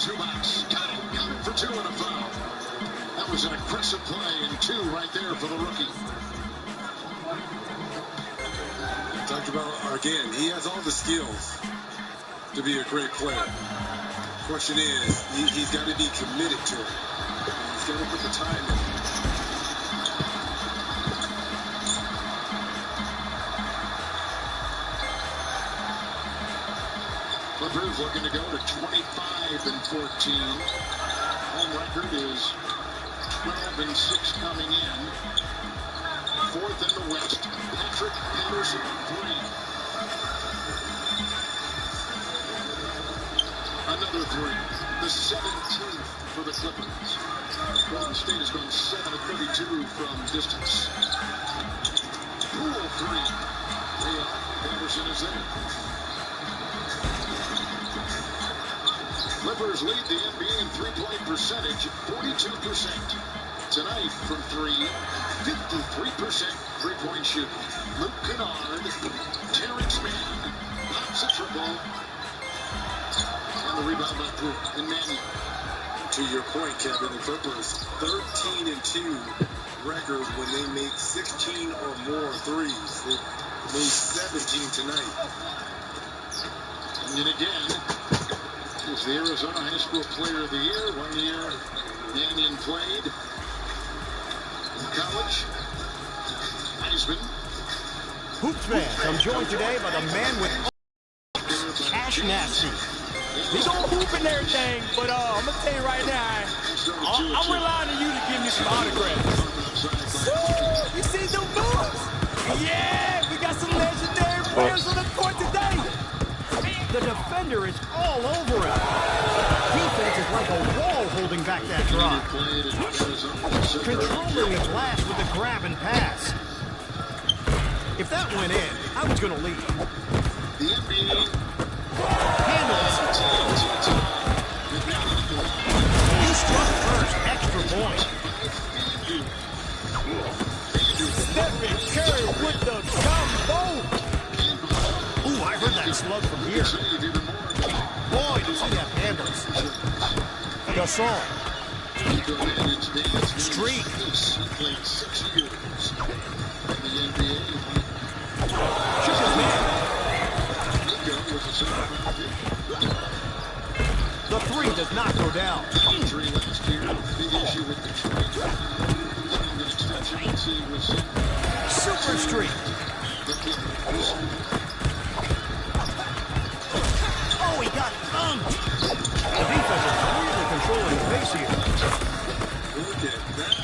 Zubac's got him. Got him for 2 and a foul. That was an aggressive play, and 2 right there for the rookie. Talked about, again, he has all the skills to be a great player. Question is, he's got to be committed to it. He's got to put the time in. Clippers looking to go to 25-14. Home record is 12-6 coming in. 4th in the West. Patrick Henderson, 3. Another 3. The 17th for the Clippers. Golden State has gone 7 of 32 from distance. Poole, 3. Henderson is there. Clippers lead the NBA in three-point percentage, 42%. Tonight from 3, 53% three-point shooting. Luke Kennard, Terrence Mann, pops a triple, and the rebound by Poole and Mannion. To your point, Kevin, the Clippers 13-2 record when they make 16 or more threes. They made 17 tonight. And again, is the Arizona High School Player of the Year. 1 year Mannion played in college. Heisman. Hoops fans, I'm joined today by the man with Cash Nasty. He's gonna hoop and everything, but I'm gonna tell you right now, I'm relying on you to give me some autographs. Woo! You see them moves? Yeah, we got some legendary players on the court today. The defender is all over him. Defense is like a wall holding back that drop. Controlling the glass with a grab and pass. If that went in, I was going to leave. The NBA handles. He struck first. Extra point. Stephen Curry with the combo. Ooh, I heard that slug from here. Boy, does he have handles. Gasol. Streak. Shook his man. The 3 does not go down. 3 last year. Big issue with Detroit. Super streak. Oh, he got thumped. The defense is really controlling the pace here. Look at that.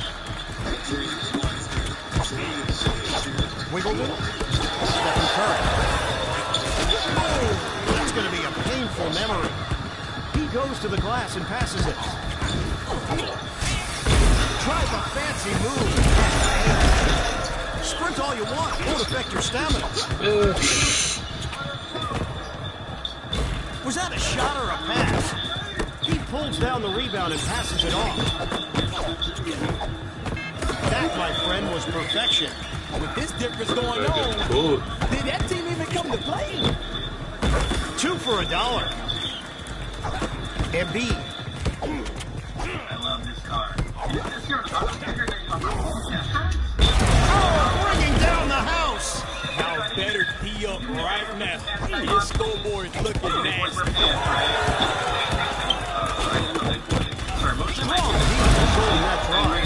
Wiggledon. Stephen Curry. Oh, that's going to be a painful memory. He goes to the glass and passes it. Tries a fancy move. Sprint all you want. Won't affect your stamina. Was that a shot or a pass? He pulls down the rebound and passes it off. That, my friend, was perfection. With this difference going on, did that team even come to play? 2 for $1. Embiid. I love this car. Oh, bringing down the house. Now better tee up right now. His scoreboard is looking nasty. Strong. He's controlling that drive.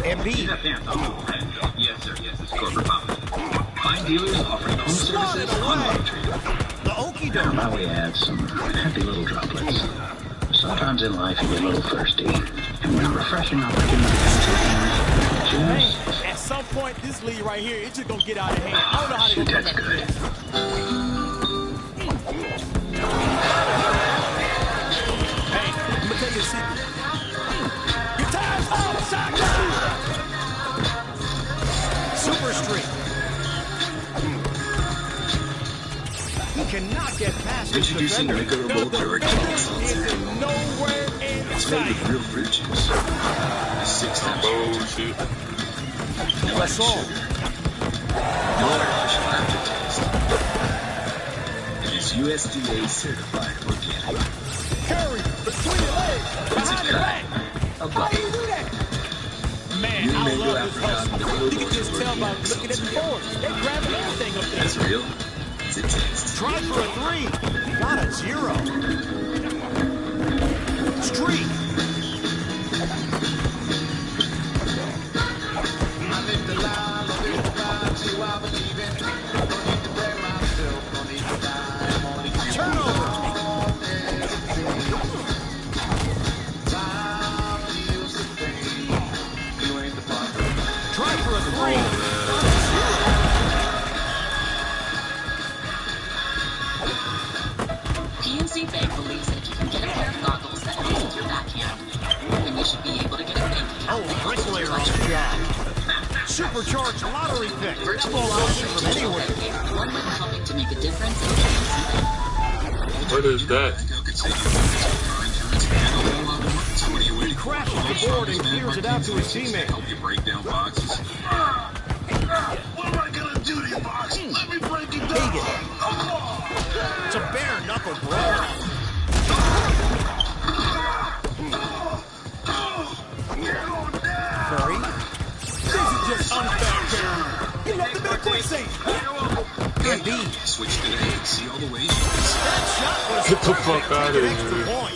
Embiid. Yes, sir. Yes, it's corporate policy. Fine dealers offering home services on money trading. The okie doke. Now we add some happy little droplets. Sometimes in life you get a little thirsty. And when a refreshing opportunity comes along, choose. At some point, this lead right here, it's just gonna get out of hand. I don't know how they're gonna come back to this. Hey, I'm gonna tell you a secret. Your time's up, shotgun! Super streak. He cannot get past his Introducing defender. regular Volcker Is nowhere in It's made sight. with real fruit juice. 6 times bullshit. No added Gasol. sugar. No artificial aftertaste. USDA certified organic. Curry, between your legs, behind your back. How do you do that? Man, I love this hustle. You can just tell by looking at the boards. They're grabbing everything up there. That's real. It's a taste. Try for a 3. Got a 0. Streak. Turnover. Try for a 3. PNC Bank believes that if you can get a pair of goggles that faces your backhand, then you should be able to get a bank account. Oh, bricklayer on the job. Supercharged lottery pick. Virtual Option from lottery anywhere. is one way of helping to make a difference in PNC Bank. What is that? He crashes the board and clears it out to his teammate. Help you break down boxes. What am I gonna do to your box? Let me break it down. It's a bare knuckle brawl. Curry. This is just unfair, Curry. He left him in a quicksand. Indeed. Switch to the head. See all the ways. That shot was Get the perfect. fuck out Take of an extra here. point.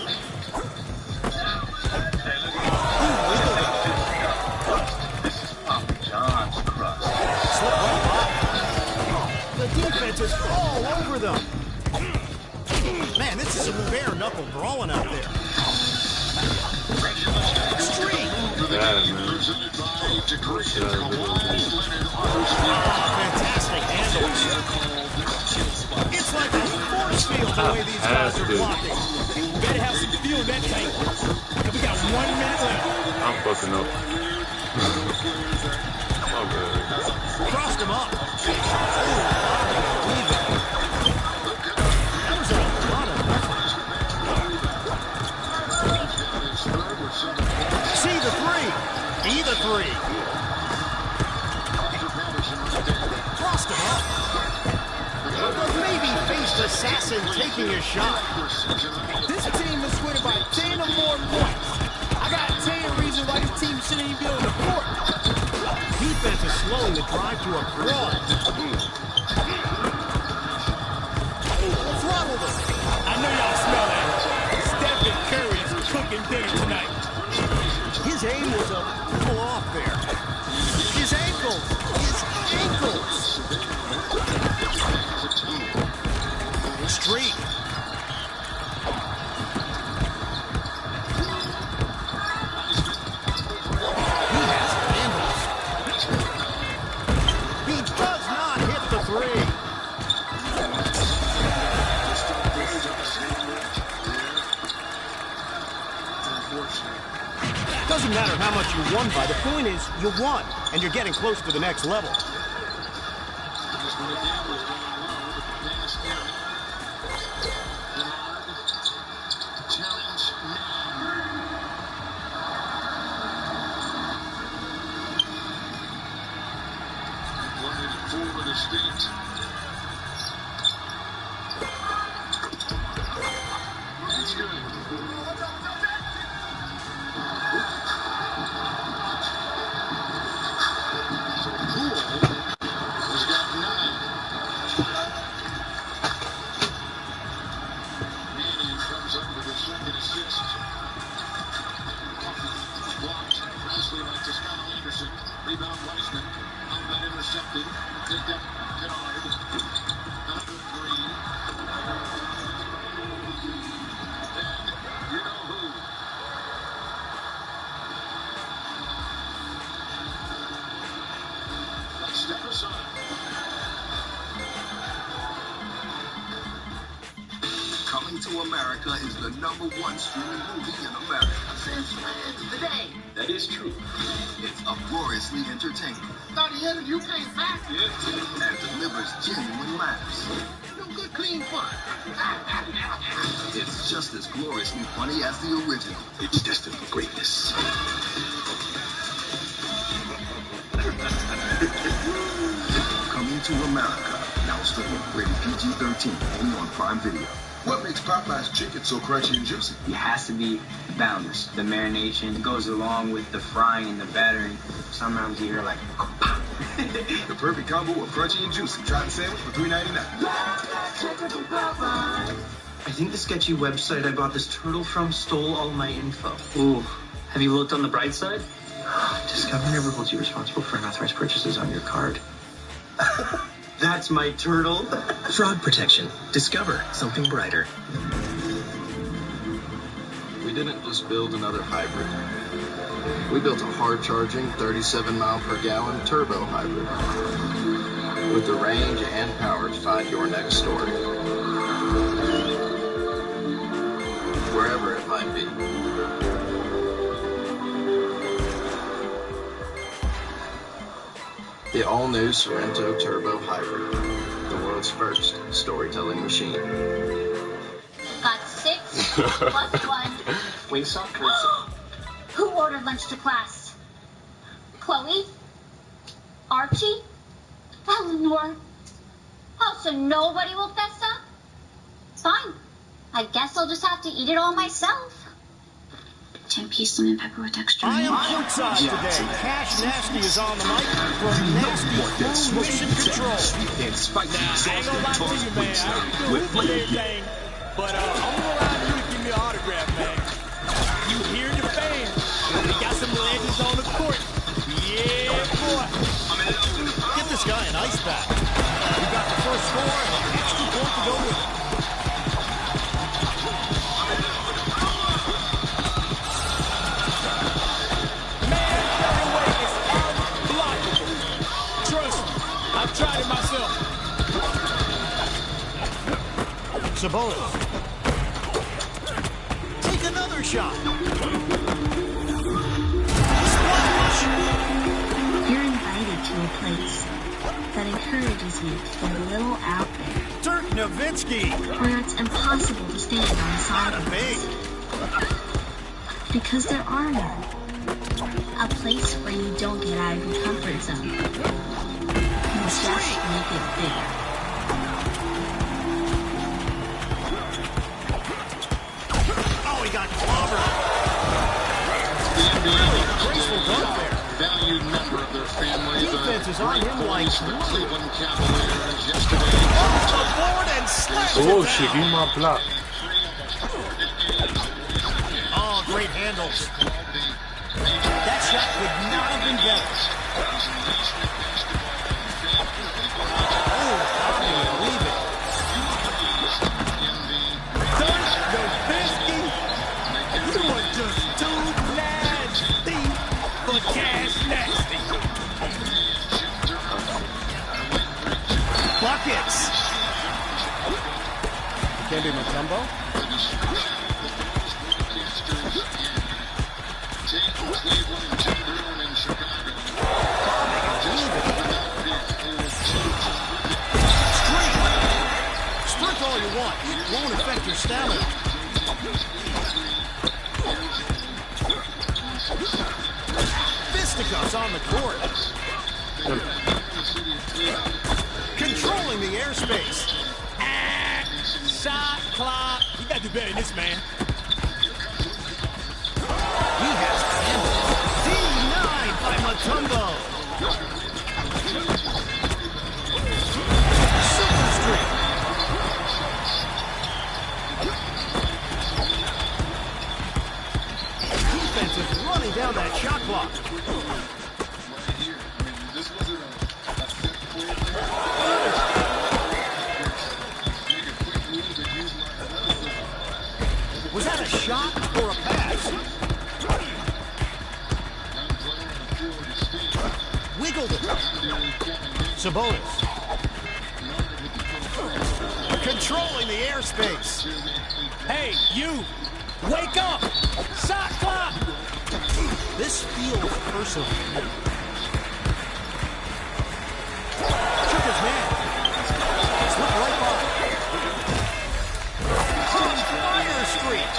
John's crust. Slip right by. The defense is all over them. Man, this is some bare knuckle brawling out there. Streak. Yeah, man. Fantastic handles. It's like a force field the way these guys are blocking. You better have some fuel in that tank. And we got 1 minute left. I'm fucking up. Okay. Crossed him up. That was a lot of effort. See the 3. Be the 3. Crossed him up. The baby-faced assassin taking a shot. This team is winning by 10 or more points. I got 10 reasons why this team shouldn't even be on the court. Defense is slowing the drive to a crawl. Throttled him. I know y'all smell that. Stephen Curry is cooking dinner tonight. His aim was a little off there. His ankles. Streak. He has handles. He does not hit the 3. Doesn't matter how much you won by. The point is, you won, and you're getting close to the next level. Coming to America is the #1 streaming movie in America. Since the day. That is true. It's uproariously entertaining. Not yet, and you can't hack it. And delivers genuine laughs. No good, clean fun. It's just as gloriously funny as the original. It's destined for greatness. Coming to America. Now streaming, rated PG-13, only on Prime Video. What makes Popeye's chicken so crunchy and juicy? It has to be balanced. The marination goes along with the frying and the battering. Sometimes you hear like, pop. The perfect combo of crunchy and juicy. Try the sandwich for $3.99. I think the sketchy website I bought this turtle from stole all my info. Ooh, have you looked on the bright side? Discover never holds you responsible for unauthorized purchases on your card. That's my turtle. Fraud protection. Discover something brighter. We didn't just build another hybrid. We built a hard-charging, 37-mile-per-gallon turbo hybrid with the range and power to find your next story, wherever it might be. The all-new Sorrento Turbo Hybrid, the world's first storytelling machine. Got 6 plus 1. Wingstop curtsy. Who ordered lunch to class? Chloe? Archie? Eleanor? Oh, so nobody will fess up? Fine. I guess I'll just have to eat it all myself. 10-piece lemon pepper with extra. I am courtside today. Cash Nasty is on the mic from Nasty Crew Mission Control. And spicy Now, I sauce ain't gonna lie to you, man. I can do with hoop and everything, but I'm gonna rely on you to give me an autograph, man. You hear the fans. We got some legends on the court. Yeah, boy. Give this guy an ice bath. We got the first score and an extra point to go with it. I've tried it myself. Sabonis. Take another shot. Splash! You're invited to a place that encourages you to get a little out there, Dirk Nowitzki. where it's impossible to stand on the sidelines. Because there are none. A place where you don't get out of your comfort zone. You just make it bigger. Oh, he got clobbered. Graceful dunk there. Valued member of their family. Defense is on him like The Cleveland Cavaliers yesterday. off the board and slams Oh it shit, down. give my block. Oh, great handles. That shot could not have been better. Oh, how do you leave it? Dirk Nowitzki, you are just too nasty for Cash Nasty. Buckets. Kembe Mutombo. Sprint all you want. It won't affect your stamina. Fisticuffs on the court. Controlling the airspace. Shot clock. You gotta do better than this, man. He has denied by Mutombo. Super streak. Defense is running down that shot clock. Was that a shot or a pass? Wiggled it. Sabonis. Controlling the airspace. Hey, you! Wake up! Shot clock! This feels personal. Took his man. Slipped right by. Fire streak.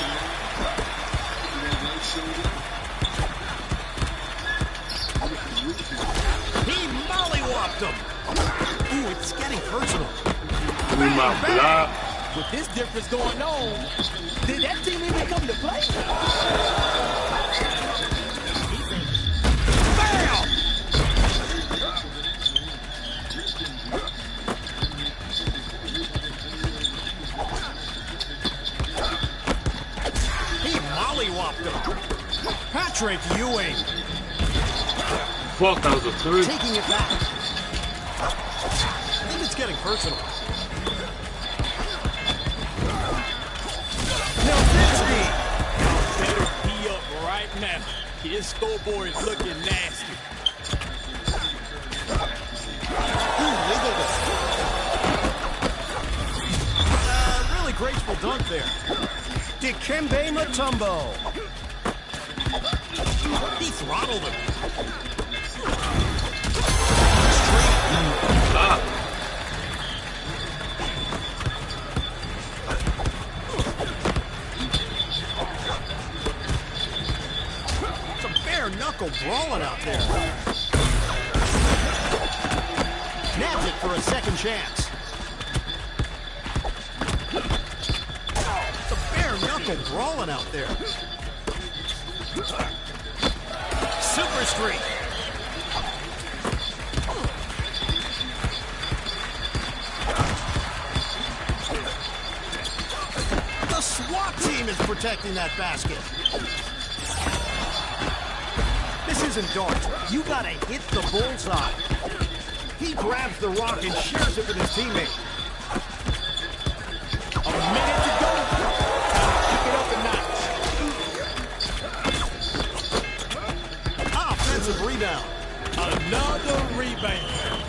He mollywopped him. Ooh, it's getting personal. personal. With this difference going on, did that team even come to play? Bam! He mollywopped him. Patrick Ewing. Fuck, that was a three. Taking it back. I think it's getting personal. Better be up right now. His scoreboard is looking nasty. Really graceful dunk there. Dikembe Mutombo. He throttled him. Some bare-knuckle brawling out there. Nabs it for a second chance. Some bare-knuckle brawling out there. Super streak. The SWAT team is protecting that basket. This isn't darts. You gotta hit the bullseye. He grabs the rock and shares it with his teammate. A minute to go. Pick it up a notch. Offensive rebound. Another rebound.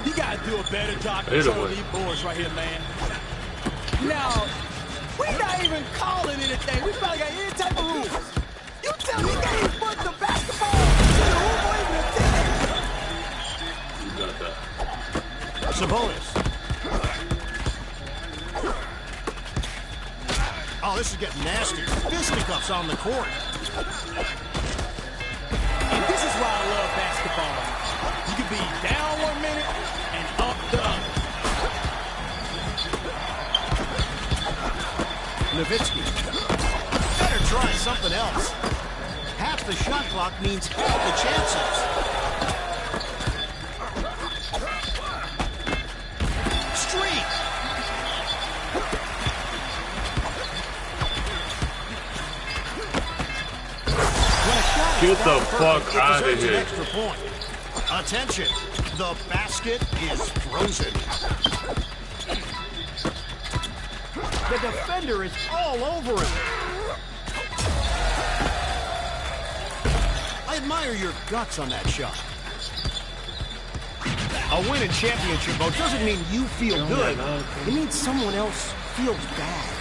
You gotta do a better job controlling these boards right here, man. Now, we're not even calling anything. We probably got any type of rules. You tell me he can't even put the basketball to the hoop or even attempt it. Sabonis. Oh, this is getting nasty. Fisticuffs on the court. And this is why I love basketball. You can be down 1 minute and up the other. Nowitzki. Better try something else. Half the shot clock means half the chances. Streak. Get the fuck out of here. Extra point. Attention. The basket is frozen. The defender is all over him. I admire your guts on that shot. A win in championship mode doesn't mean you feel good. It means someone else feels bad.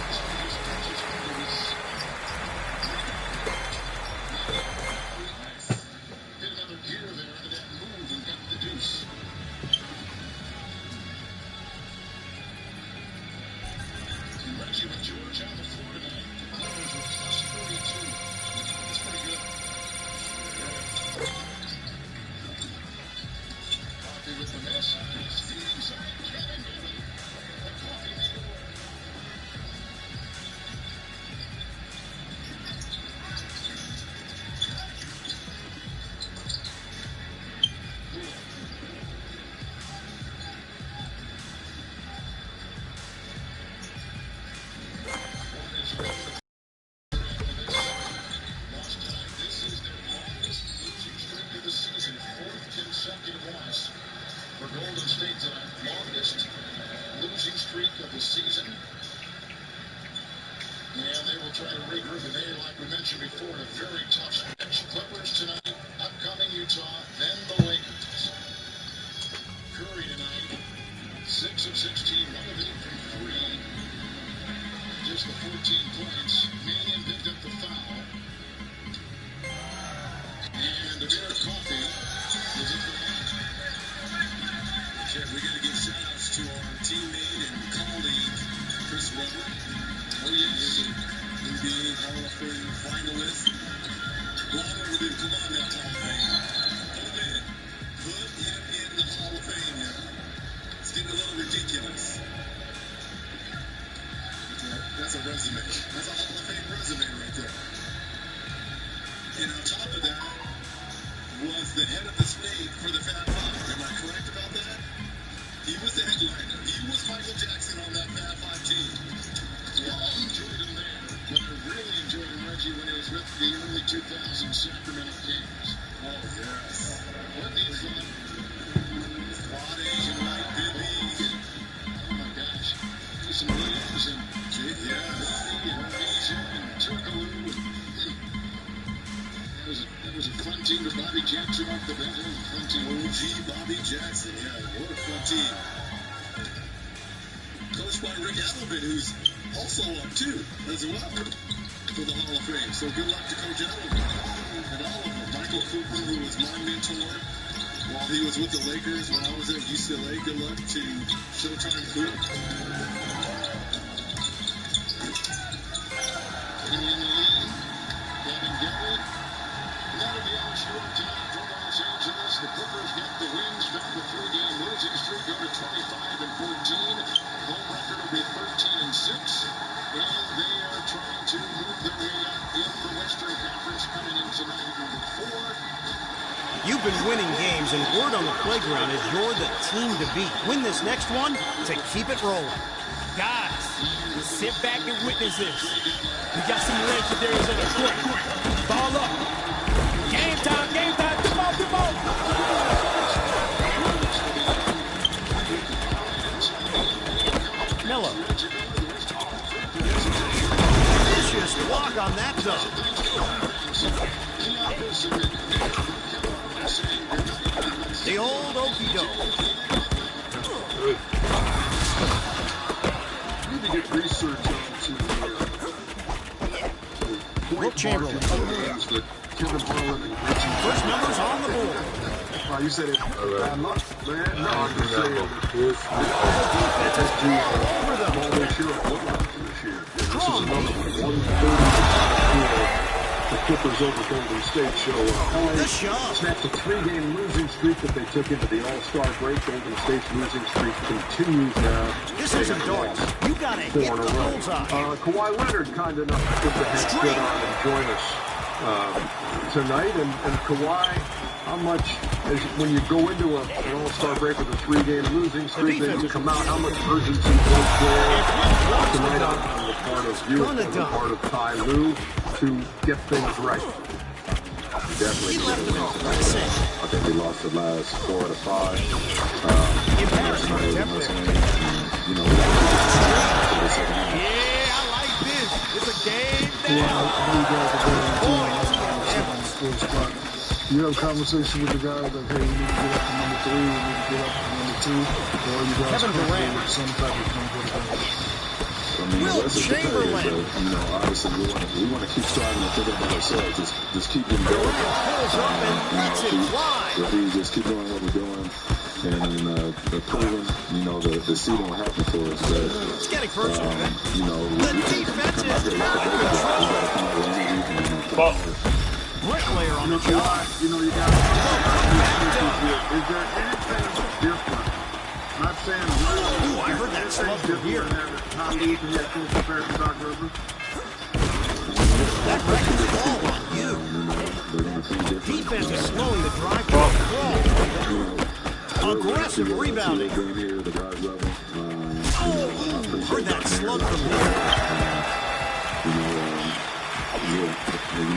ridiculous. That's a resume. That's a Hall of Fame resume right there. And on top of that was the head of the snake for the Fab Five. Am I correct about that? He was the headliner. He was Michael Jackson on that Fab Five team. Yeah, I enjoyed him there. But I really enjoyed him, Reggie, when he was with the early 2000 Sacramento Kings. Oh, yes. Plenty of fun. Friday and Night Bibby. Oh, my gosh. Jason Williams and Bobby and Asia and Turkaloo. That was a fun team with Bobby Jackson off the bench. That was a fun team. OG Bobby Jackson. Yeah, what a fun team. Coached by Rick Allen, who's also up too, as well, for the Hall of Fame. So good luck to Coach Allen and all of them. Michael Cooper, who was my mentor while he was with the Lakers when I was at UCLA. Good luck to Showtime Coop. In the lead, Devin Gary. That'll be our show tonight from Los Angeles. The Clippers get the wins back. The 3-game losing streak go to 25-14. Home record will be 13-6. And they are trying to move their way up in the Western Conference coming in tonight at number 4. You've been winning games, and word on the playground is you're the team to beat. Win this next one to keep it rolling. Guys, sit back and witness this. We got some legendaries on the court. Ball up. Game time, game time. Come on, come on. Miller. Vicious block on that dunk. The old okie doke. Need to get research onto Will Chamberlain. First numbers on the board. You said it. Man, no, I'm just saying. The Clippers over Golden State show snapped a 3-game losing streak that they took into the All-Star break. Golden State's losing streak continues now. This isn't darts. You gotta hit the bullseye. Kawhi Leonard kind enough to put the head straight on and join us tonight. And Kawhi, how much, when you go into an All-Star break with a 3-game losing streak, then you come out, how much urgency was there tonight on the part of you, on the part of Ty Lue, to get things right? Definitely. I think we lost the last 4 to 5. Yeah, I like this. It's a game now. You have a conversation with the guys like, hey, we need to get up to number 3, we need to get up to number 2, or you guys come forward some type of comfort. Will Chamberlain. Obviously we want to keep striving and thinking about ourselves. Just keep getting better. We just keep doing what we're doing and proving, the seed won't happen for us. But it's getting personal. The defense is bricklayer on the job. You got is there anything different? Not saying I heard that slug from here. How do you get compared to Doc Rivers? That record's all on you. Defense is slowing the drive to a aggressive rebounding. Heard that slug from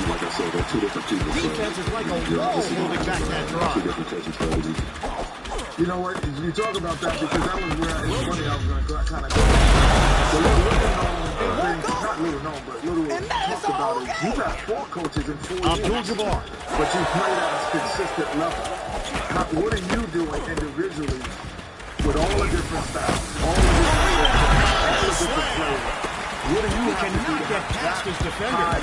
like I said, they're two different teams. Defense is like a wall holding back that drive. Two different coaching strategies. You know what? You talk about that because that was where it's funny. I was going to kind of go. So little known, but little talked about it. You got 4 coaches in 4 years, but you played at a consistent level. What are you doing individually with all the different styles, all the different players? What do you cannot get past his defender?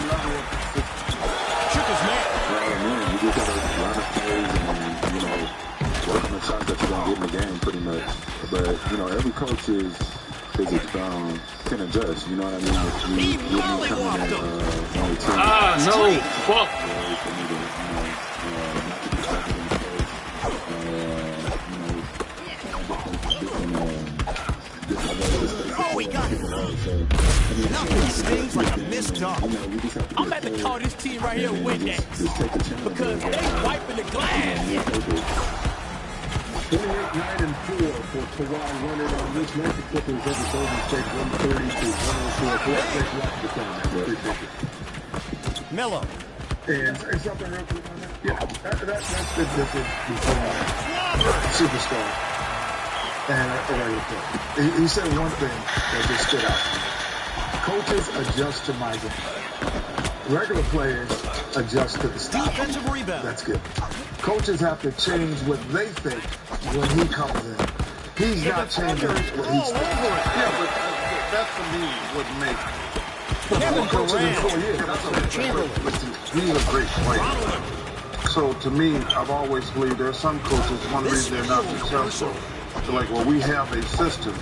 Shook his man. You just got to line up plays and working the shots that you're going to get in the game, pretty much. But, every coach can adjust, you know what I mean? No, fuck. So, I mean, Nothing stings like a missed dunk. I'm about to call this team right here Windex because they wiping the glass. 28-9-4 for Kawhi Leonard on this night. The Clippers over Golden State 130 to 104. Melo. And say something real quick on that. Yeah, that's the difference between superstar and a regular player. He said one thing that just stood out. Coaches adjust to my game. Regular players adjust to the style. Defensive rebound. That's good. Coaches have to change what they think when he comes in. He's not changing what he's thinking. Yeah, but that to me would make Kevin Durant. Chamberlain. He's a great player. So to me, I've always believed there's some coaches, one reason they're not successful, they're like, well, we have a system.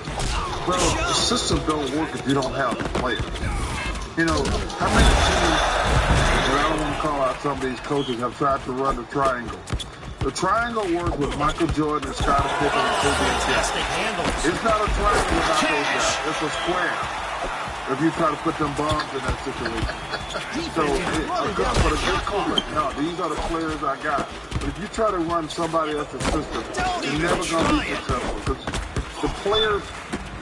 Well, the system don't work if you don't have the players. You know, how many teams, and I don't want to call out some of these coaches, have tried to run the triangle. The triangle worked with Michael Jordan and Scottie Pippen and Kobe Bryant. It's not a triangle without those guys. It's a square. If you try to put them bombs in that situation. So, but a good coach, no, these are the players I got. But if you try to run somebody else's system, you're never going to be successful. Because the players,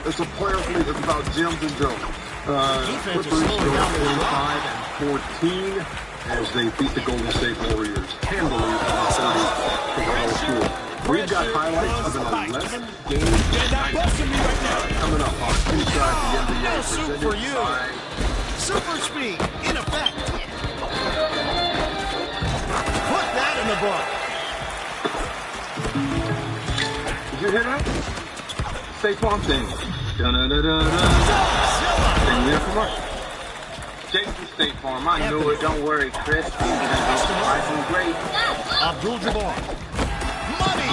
it's a players league. It's about Jims and Joes. Clippers go 45-14 as they beat the Golden State Warriors handily on 30-4. We've got highlights of an 11-game coming up on Inside the NBA. Soup for you. Super speed in effect. Put that in the book. Did you hear that? Saquon thing. Da-da-da-da-da. Thing there for Mark. Jason State Farm. I knew it. Don't worry, Chris. He's going to be surprising great. Abdul-Jabbar. Money.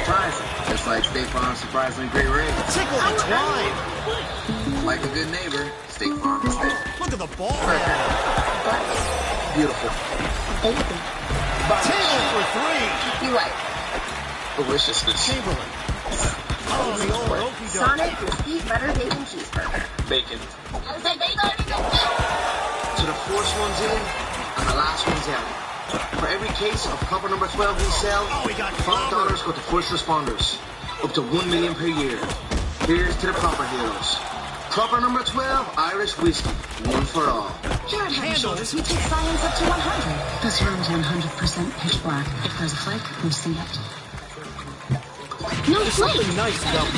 Surprising. Just like State Farm's surprisingly great rate. Tickle the twine. Like a good neighbor, State Farm is there. Look at the ball. Beautiful. Table for three. You like Deliciousness. Chamberlain. Oh, the old okey doke. Sonic Crispy Butter Bacon Cheeseburger. Bacon. I said bacon. So the first one's in, and the last one's out. For every case of copper number 12 we sell, $5 go to first responders. Up to $1 million per year. Here's to the proper heroes. Copper number 12, Irish whiskey. One for all. Here at Head & Shoulders, we take science up to 100. This room's 100% pitch black. If there's a flake, we see it. No flake. Nice about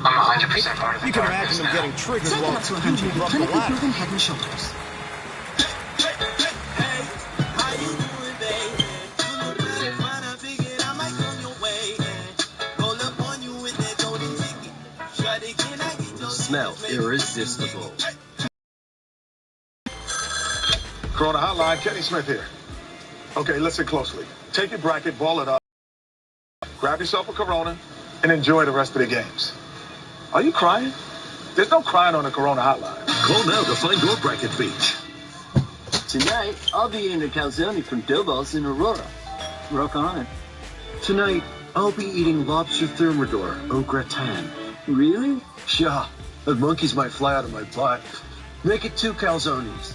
I'm 100% part of the You can imagine them getting triggered Take it while up to 100 with clinically proven Head & Shoulders. Smell irresistible. Corona Hotline, Kenny Smith here. Okay, listen closely. Take your bracket, ball it up, grab yourself a Corona, and enjoy the rest of the games. Are you crying? There's no crying on the Corona Hotline. Call now to find your bracket beach. Tonight, I'll be eating a calzone from Dobos in Aurora. Rock on. Tonight, I'll be eating lobster thermidor au gratin. Really? Yeah, the monkeys might fly out of my butt. Make it 2 calzones.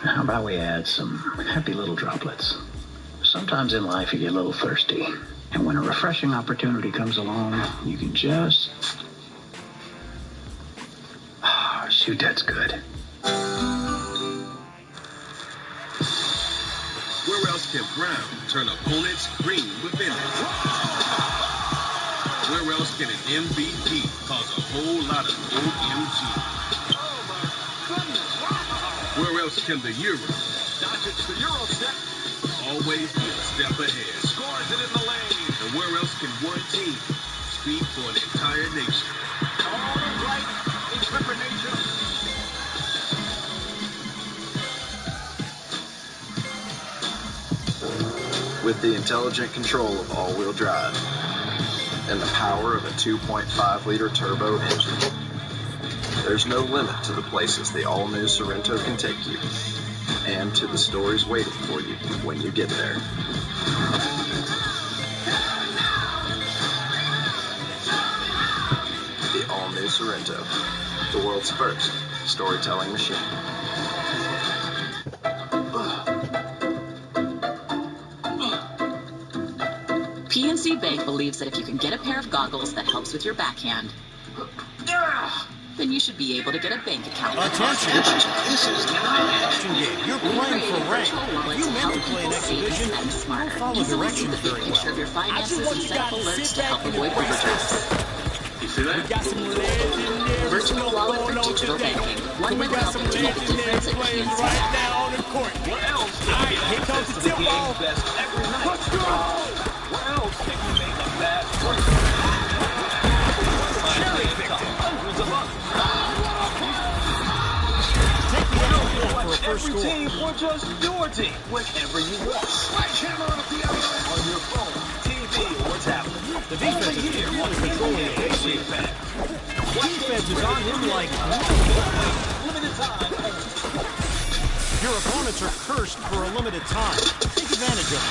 How about we add some happy little droplets? Sometimes in life you get a little thirsty, and when a refreshing opportunity comes along, you can just... shoot, that's good. Where else can brown turn opponents green with vinegar? Where else can an MVP cause a whole lot of OMG? Where else can the Euro, the Euro step, always be a step ahead? Scores it in the lane. And where else can one team speak for an entire nation? All right, it's Clipper Nation. with the intelligent control of all-wheel drive and the power of a 2.5-liter turbo engine. There's no limit to the places the all-new Sorento can take you, and to the stories waiting for you when you get there. The all-new Sorento, the world's first storytelling machine. PNC Bank believes that if you can get a pair of goggles that helps with your backhand, then you should be able to get a bank account. Attention! This is not an action game. You're playing for rank. If you meant to play an exhibition, don't follow directions very well. Picture of your finances and set up alerts to help avoid overdrafts. You see that? We got some legendary Virtual wallet for digital banking. One will help you make a difference at players PNC right Bank. now on the court. What else? All right, here comes the tip ball. Best every night. Let's go! What else can you make a fast break? Cherry pick hundreds of others. Take the outfield for a Watch first every score. team or just your team whenever you want. Sledgehammer at the outlet on your phone, TV, or tablet. The defense is Here really on controlling the the pace here. Defense is on him like limited time. your opponents are cursed for a limited time. Take advantage of it.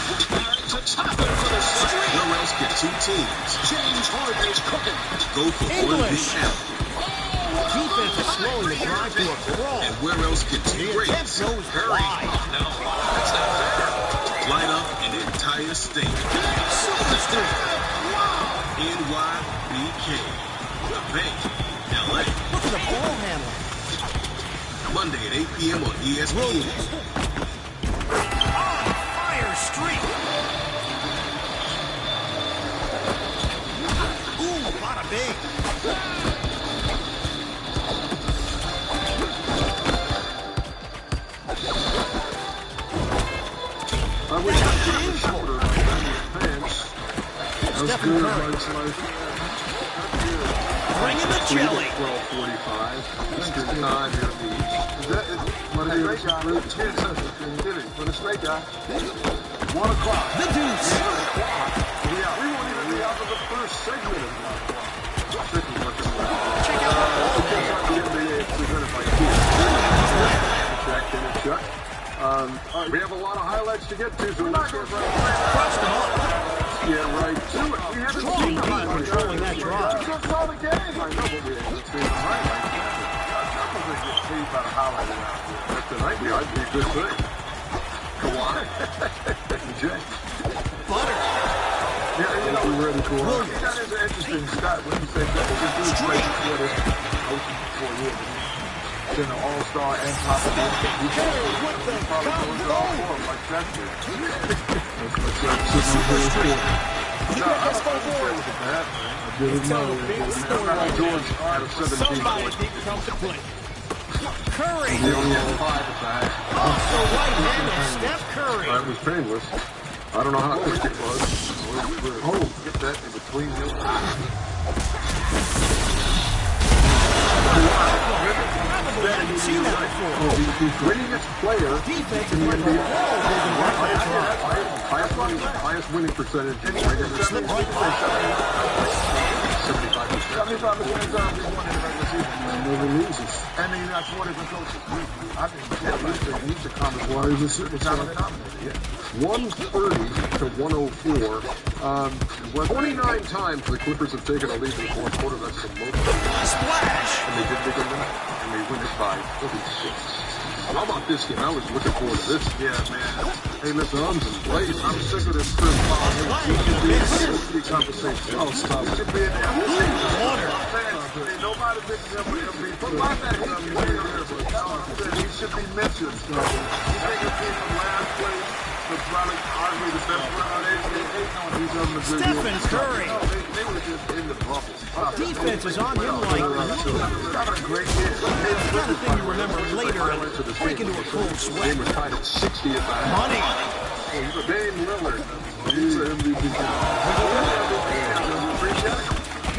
To top it for the street. Where else can two teams? James Harden is cooking. Go for one big English. alley. Defense is slowing the drive to a crawl. And where else can The two attempt breaks? goes Hurry. wide. No, that's not fair. Light up an entire state. Super streak. NYBK. The Bank, LA. Look at the ball handling. Monday at 8 p.m. on ESPN. Williams. Fire streak. Ooh, bada bing. I wish I could have shoulder pants. That's Stephen good, Curry. Mike's life. Bring in the jelly. 12:45. Eastern time here in the What a great guy. For the straight guy. 1 o'clock. The deuce. We won't even be out of the first segment of 1 o'clock. Strictly working well. Check out The NBA is presented by Killn. Check in and check. We have a lot of highlights to get to, so let's get right to it. We haven't Strong seen the team highlights. controlling that drive. We just saw the game. I know, but we haven't seen the highlights. I'm going to get paid by the highlight around here. That's tonight, yeah, I'd be a good thing. Kawhi. Jay. Butter. Yeah, you know, we're ready for it. That is an interesting stat when you say that. We're doing great for this coaching for years. Been an all-star and top of the NBA. What the Probably combo? goes all for him like that did. That's what's up. Super streak. No, I don't play with the bad, man. I didn't know. I'm not George out of 17 Somebody points. didn't come to play. Curry. He only had 5 at the half. Off the right hand of Steph Curry. That was painless. I don't know how quick it was. Oh, get that in between your I haven't seen that before. The greatest player Defense in is the like NBA. a Highest winning percentage. slip right by. 75% of the time we won in the regular season. Never loses. And then you got 4 different coaches. I think he's a common. Why is this? It's not a denominator. Yeah. 130 to 104. 29 times the Clippers have taken a lead in the fourth quarter. That's the most. Splash. And they did take a minute. And they win it by 36. How about this game? I was looking forward to this. Yeah, man. Hey, listen, I'm just blazing. I'm sick of this Chris Paul. He should be in the conversation. Oh, stop. He should be in there. Water. Nobody picks him for MVP. But why that he should be mentioned. He take a team from last place to probably arguably the best player. He's having a good Stephen Curry. No, they were just in the bubble. Defense is on him like Having a great game. the kind of thing you remember later and break into a cold sweat. Game was tied at 60 at the half. Money. Dame Lillard. He's an MVP.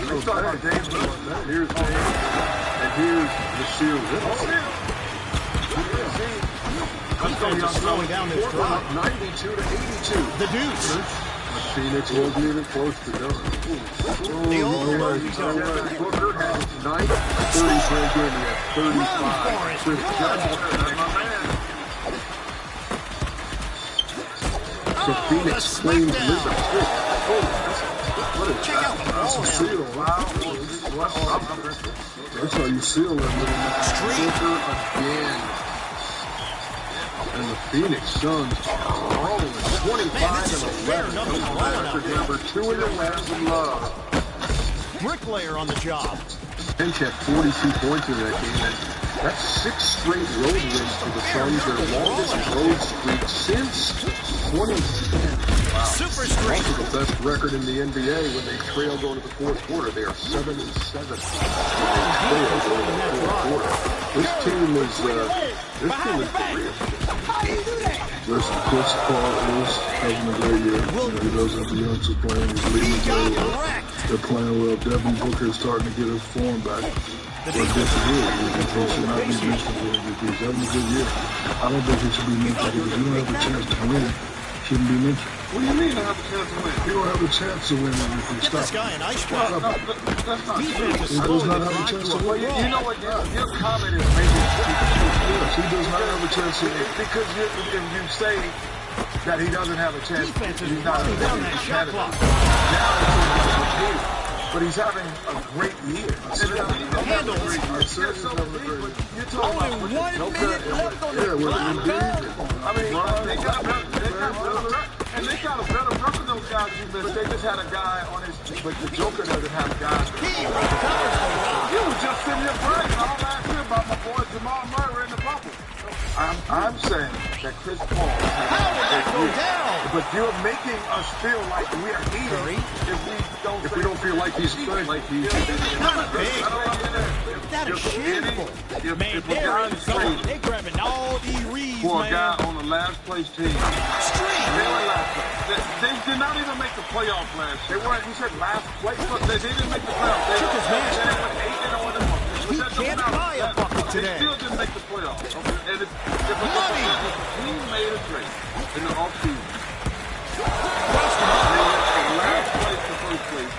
Let's talk about Dame Lillard. Here's Dame. And here's the shield. defense is slowing down this drive. 92 to 82. The deuce. Phoenix wasn't even close to done. The old bogey done. Booker has 9 30 straight game. He had 35. Chris So Phoenix claims lead. Check out the ball Seal. That's how you seal that little again. And the Phoenix Suns are rolling 25 and 11. Record number 2 in the West and love. Bricklayer on the job. Bench had 42 points in that game. That's 6 straight road wins for the Suns. Their longest road streak since 2010. Wow. Super streak. Also the best record in the NBA when they trail going to the fourth quarter. They are 7-7 when they trail going to the fourth quarter. This team is Listen, Chris Paul is having a great year. He doesn't have the youngsters playing. He's leading very well. They're playing well. Devin Booker is starting to get his form back. But this is it. He should not be mentioned for MVP. He's having a good year. I don't think he should be mentioned because if you don't have a chance to win, shouldn't be mentioned. What do you mean to have a chance to win? You don't have a chance to win if you Get stop. this guy an ice pack. No, that's not Defense is He does slowing not the have a drive chance to to a win. You know what? Your comment is making Yes, he does not have a chance to win. because you say that he doesn't have a chance. Defense is He's not running down that shot clock. Now it's a but he's having a great year. Handles. You're talking about Only 1 minute left on Yeah, well, indeed. I mean, they got a better record than those guys you missed. They just had a guy on his team, but the Joker doesn't have guys. You were just sitting here bragging all last year about my boy Jamal Murray in the bubble. I'm saying that Chris Paul has How did that go down? but you're making us feel like we are eating if we don't feel like he's good. Not big. That is shameful. Man, they're in zone. They grabbing all these reads, for a man. guy on the last place team. They were last place. They did not even make the playoffs last year. They weren't, you said last place, but they didn't make the playoffs. They Took his man. went 8-0 in the He can't buy a bucket They today. still didn't make the playoffs. Okay? And the team made a trade in the offseason. Last place to first place.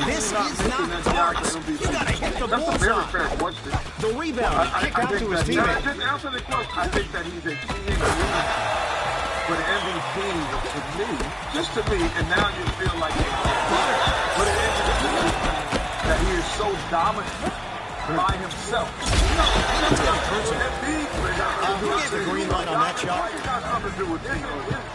This is not darts. You gotta hit the That's a very bullseye. fair question. The rebound, kick out to his teammate. Just answer the question. I think that he's a key ingredient for the MVP to me, and now you feel like but it is that he is so dominant by himself. Who gave the green light on that shot?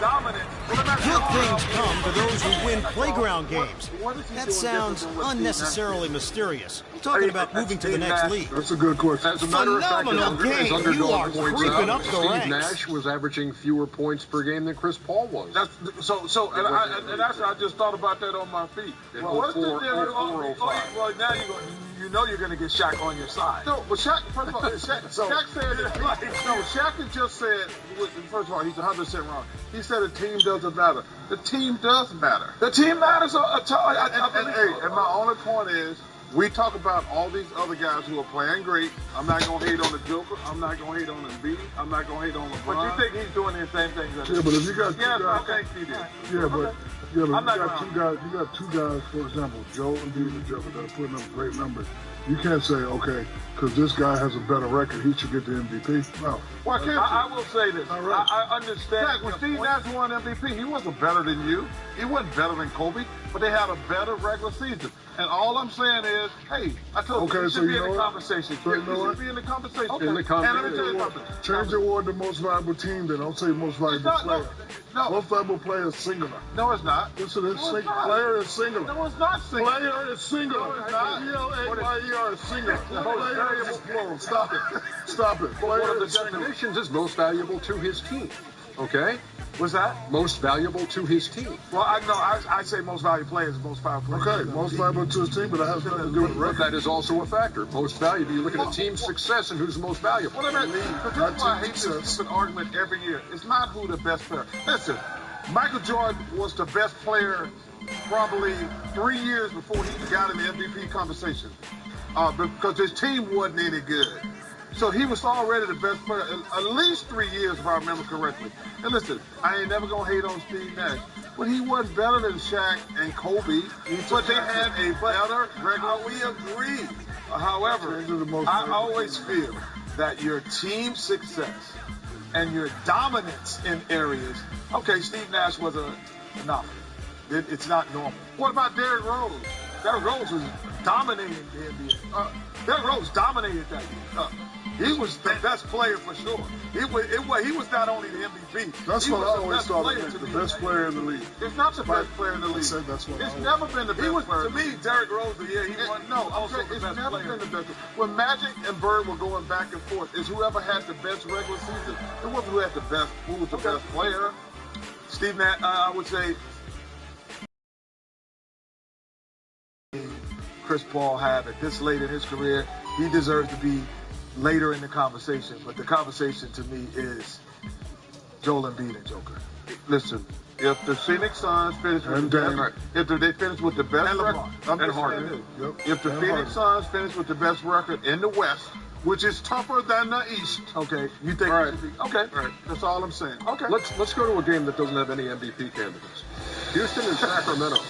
Good things come to those who win playground games. That sounds unnecessarily mysterious. I'm talking about moving to the next league. That's a good question. As a matter of fact, Phenomenal game. as Underdog You are points creeping out, up the Steve ranks. Nash was averaging fewer points per game than Chris Paul was. And actually, I just thought about that on my feet. Well, what's the difference? Well, now you know you're going to get Shaq on your side. No, but Shaq, first of all, Shaq said Shaq had just said, first of all, he's 100% wrong. He said the team doesn't matter. The team does matter. The team matters. And my only point is, we talk about all these other guys who are playing great. I'm not going to hate on the Joker. I'm not going to hate on Embiid. I'm not going to hate on LeBron. But you think he's doing the same things that Yeah, but if you got two guys, I think he did. yeah, but you got two guys, for example, Joe and the Joker that are putting up great numbers. You can't say, okay, because this guy has a better record, he should get the MVP. No. Why can't you? I will say this. Right. I understand. When Steve Nash won MVP, he wasn't better than you. He wasn't better than Kobe, but they had a better regular season. And all I'm saying is, hey, I told you, you should be in the conversation. So you should be in the conversation. In the And let me tell you conversation. something. Change the award to most valuable team, then don't say most valuable player. No. Most valuable player is singular. No, it's not. Yes, it is. Player is singular. No, it's not singular. Player is singular. No, it's not. Player is singular. Player is plural. Stop it. One Player of the is singular. definitions is most valuable to his team. Okay? What's that? Most valuable to his team. Well, I say most valuable players, most valuable players. Okay, most valuable to his team, but that has nothing to do with But record. that is also a factor. Most valuable. You look at a team's success and who's the most valuable. Well, this is why I hate this stupid argument every year. It's not who the best player. Listen, Michael Jordan was the best player probably 3 years before he got in the MVP conversation because his team wasn't any good. So he was already the best player at least 3 years, if I remember correctly. And listen, I ain't never gonna hate on Steve Nash, but he wasn't better than Shaq and Kobe. But they had a better regular. We agree. However, I always feel that your team success and your dominance in areas. Okay, Steve Nash was an anomaly. It's not normal. What about Derrick Rose? Derrick Rose was dominating the NBA. Derrick Rose dominated that year. He was the best player for sure. He was not only the MVP. That's what I always thought of him, the best player in the league. It's not the best player in the league. I said that's what it's never been the best player. To me, Derrick Rose, the year he won, it's never been the best. When Magic and Bird were going back and forth, it's whoever had the best regular season. It wasn't who had the best, who was the best player. Steve Nash, I would say, Chris Paul had at this late in his career, he deserves to be later in the conversation. But the conversation to me is Joel Embiid and Joker. Listen, if the Phoenix Suns finish with the best, if they finish with the best record, if the Phoenix Suns finish with the best record in the West, which is tougher than the East, okay, you think it should be? Okay, that's all I'm saying. Okay, let's go to a game that doesn't have any MVP candidates. Houston and Sacramento.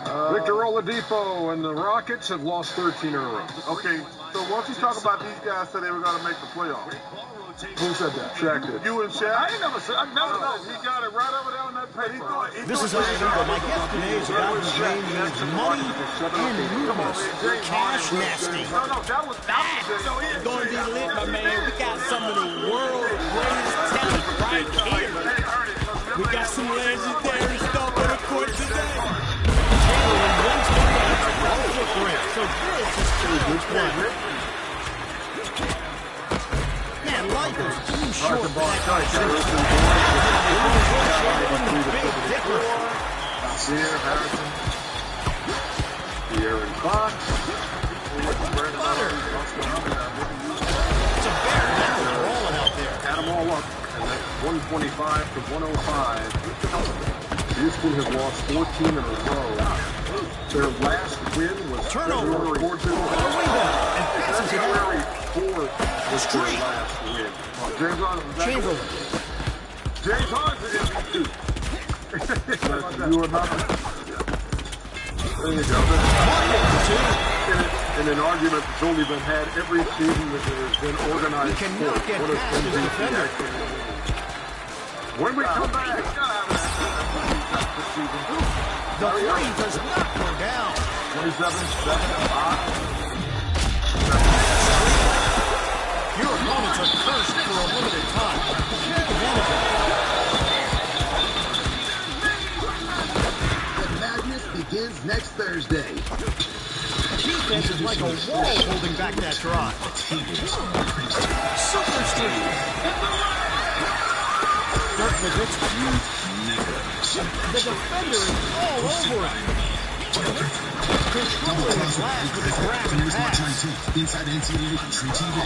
Victor Oladipo and the Rockets have lost 13 in a row. Okay, so once you talk about these guys said they were going to make the playoffs. Who said that? Shaq did. You and Shaq? I never know. He got it right over there on that paper. This is illegal. My guest today is about whose name means money and rudeness. Cash nasty. No, that was it's going to be lit, my man. We got some of the world's greatest talent right here. We got some legendary stuff on the court today. So this is good play. Man, life is too short for that big difference. Sear, Harrison, De'Aaron Fox. It's a bare knuckle rolling out there. Add them all up, and that's 125 to 105. Houston has lost 14 in a row. Their last win was February 4th. February 4th was their last win. Chamberlain. James Harden is MVP. You are not. There you go. In an argument that's only been had every season that there has been organized sport. What is MVP activity? When we come back. The three does not go down. 27, 7, 5. Your opponents are cursed for a limited time. Take advantage of it. The madness begins next Thursday. Defense is like a wall holding back that drive. Super streak. Dirk Nowitzki. The defender is all over it. Controlling his last with a grab pass. Inside NCAA Country TV.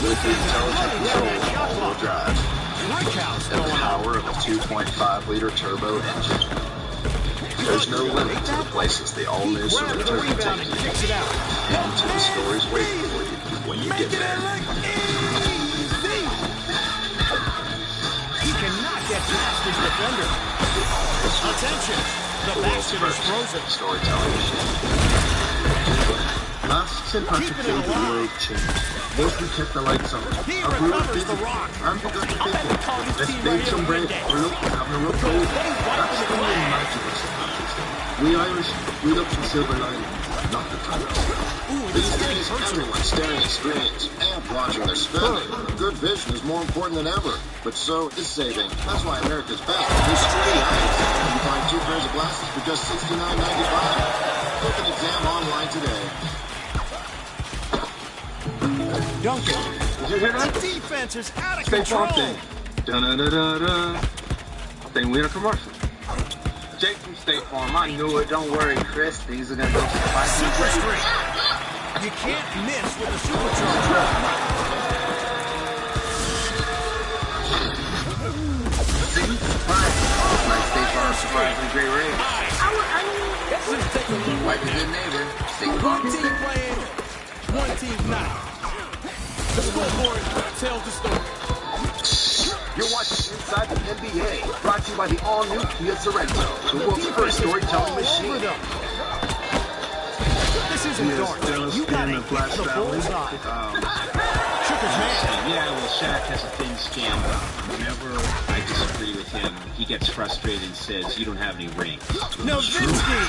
With the intelligent control all-wheel drive and the power of a 2.5-liter turbo engine. There's no limit to the places the all-new Sorento can take you, and to the stories waiting for you when you get there. Get past his defender. Attention! The basket is frozen. Storytelling machine. Last St. Patrick's Day, the world changed. Mostly kept the lights on. He recovers the rock. And we got to thinking, let's make some break. We're looking at having a rough road. That's the only magic of St. Patrick's Day. We Irish, we look for the silver lining, not the color. These days, everyone's staring at screens and watching their spending. Good vision is more important than ever, but so is saving. That's why America's best is straight eyes. You find 2 pairs of glasses for just $69.95. Book an exam online today. Duncan. Did you hear that? The defense is out of State control. Farm thing. Da-da-da-da-da. I think we had a commercial. Jake from State Farm. I knew it. Don't worry, Chris. Things are going to go Super streak. You can't miss with the supercharger. See? Surprise. My State Farm surprisingly great rate. Just take a look. Like a good neighbor. One team playing, one team not. The scoreboard tells the story. You're watching Inside the NBA, brought to you by the all-new Kia Sorento, the world's first storytelling machine. This isn't dark. You got to hit the bullseye. Shook his hand. Yeah, well, Shaq has a thin skin. Whenever I disagree with him, he gets frustrated and says, "You don't have any rings." No, Vinsky!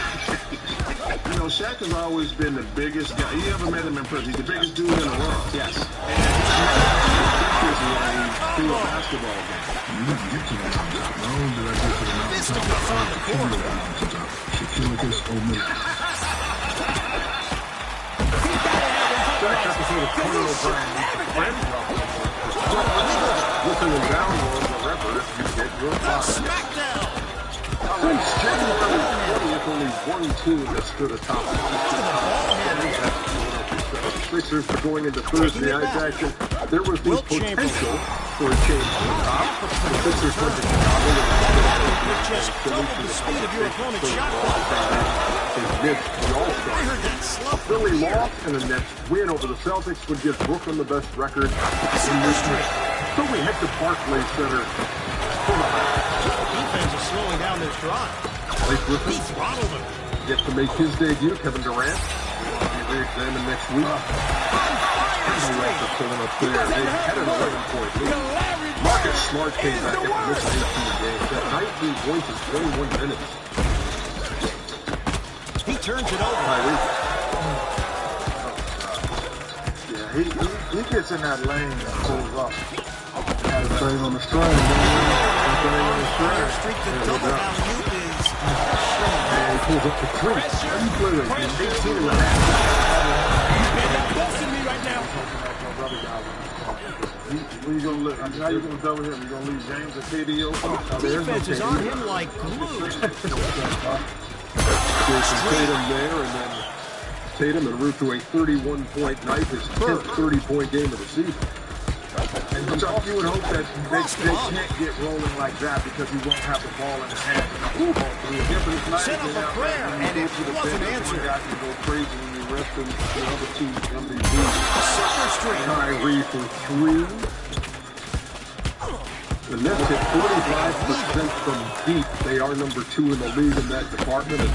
You know, Shaq has always been the biggest guy. You ever met him in person? He's the biggest dude in the world. Yes. And through a basketball game. You didn't get to the mountaintop. Not only did I get to the mountaintop, I found the core of the mountaintop. Shaquille O'Neal. Shaq has to say the Cornell brand. Looking down on the river, you get your Smackdown! Since January 20th, only one team has stood atop the Sixers for going into Thursday night action. There was the potential for a change to the top. The Sixers went to Chicago with just double the speed of your opponent's shot clock. They missed the All-Star. Philly loss and the Nets win over the Celtics would give Brooklyn the best record in this league. So we head to Barclays Center for the defense is slowing down their drive. Blake Griffin He throttled him. gets to make his debut. Kevin Durant will be re-examined next week. Pulling up there. They had an 11-point lead. Marcus Smart came back after missing 18 games. That 19 points in 21 minutes. He turns it over. Yeah, he gets in that lane and pulls up. Everything on the string, man. Everything on the string. Streak to double alley-oop is And he pulls up the three. How you play that, man? 18 and a half. Busting me right now. How you gonna double him? You gonna leave James and KD open? defense is on him like glue. Jason Tatum there, and then Tatum en route to a 31-point night, his 10th 30-point game of the season. And you would hope that they can't get rolling like that because he won't have the ball in his hand. Set up a prayer, and it wasn't answered. You go crazy when you rest the other two MVPs. Silver streak. Kyrie for three. The Nets hit 45% from deep. They are number 2 in the league in that department. He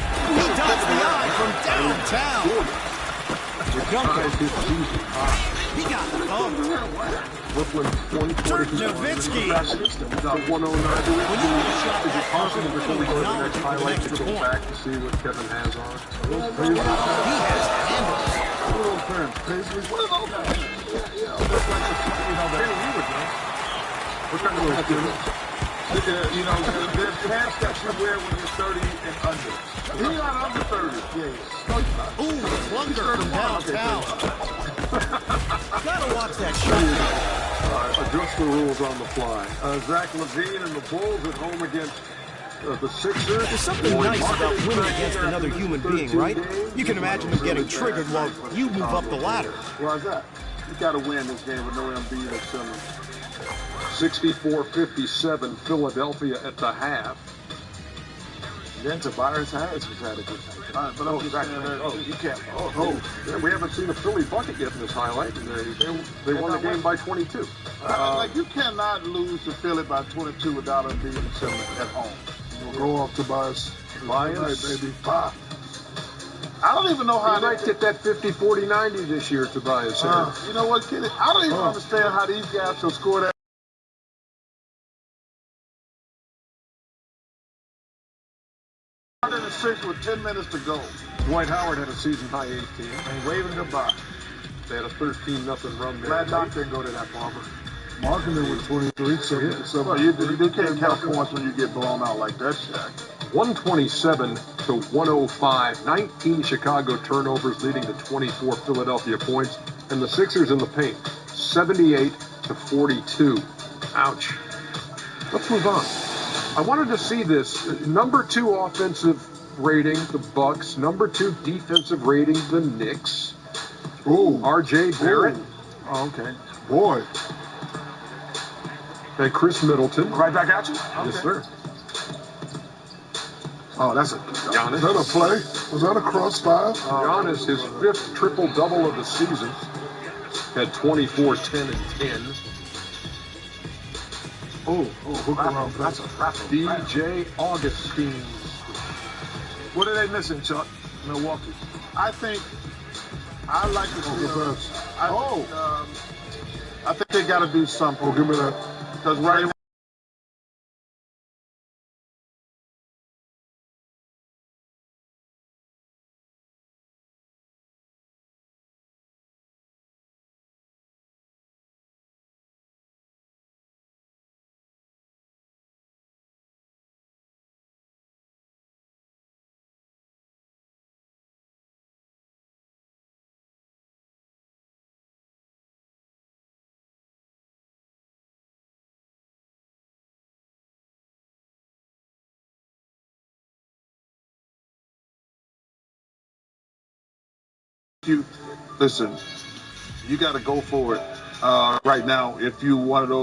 dots the eye from downtown. Which ties his season high. He got thumped. Brooklyn 20-40. Nowitzki. 109. Is it possible before we go to the next highlight to go back to see what Kevin has on? He has handles. Paisley. What are those? Yeah. What kind of pants You know, there's pants that you wear when you're 30 and under. He's not under 30. Yeah. Ooh, plunger from downtown. Gotta watch that shot. Adjust the rules on the fly. Zach LaVine and the Bulls at home against the Sixers. There's something nice about winning against another human being, right? You can imagine them getting triggered while you move up the ladder. Why's that? You gotta win this game with no Embiid or Simmons. 64-57 Philadelphia at the half. Then Tobias Harris has had a good night. But you can't. Yeah, we haven't seen a Philly bucket yet in this highlight. They won the game by 22. Like you cannot lose to Philly by 22 without Embiid and Simmons at home. We'll go off Tobias. Tobias, baby. I don't even know how they might get that 50-40-90 this year, Tobias. You know what, kid? I don't even understand how these guys will score that. 106 with 10 minutes to go. Dwight Howard had a season-high 18. And waving goodbye. They had a 13-0 run there. Glad Doc didn't go to that, Barber. Marketing with 23, so well, you can't count points when you get blown out like that, Shaq. 127-105. 19 Chicago turnovers leading to 24 Philadelphia points. And the Sixers in the paint, 78-42. Ouch. Let's move on. I wanted to see this. Number 2 offensive rating, the Bucks. Number 2 defensive rating, the Knicks. Ooh. R.J. Barrett. Oh, okay. Boy. And Chris Middleton. Right back at you? Okay. Yes, sir. Oh, that's a Giannis. Is that a play? Was that a cross five? Giannis, his 5th triple-double of the season, had 24, 10, and 10. Hook around. That's a DJ Augustine. What are they missing, Chuck? Milwaukee. I think I like to see. I think they got to do something. Oh, give me that. Because right now. Listen, you got to go for it right now if you one of those.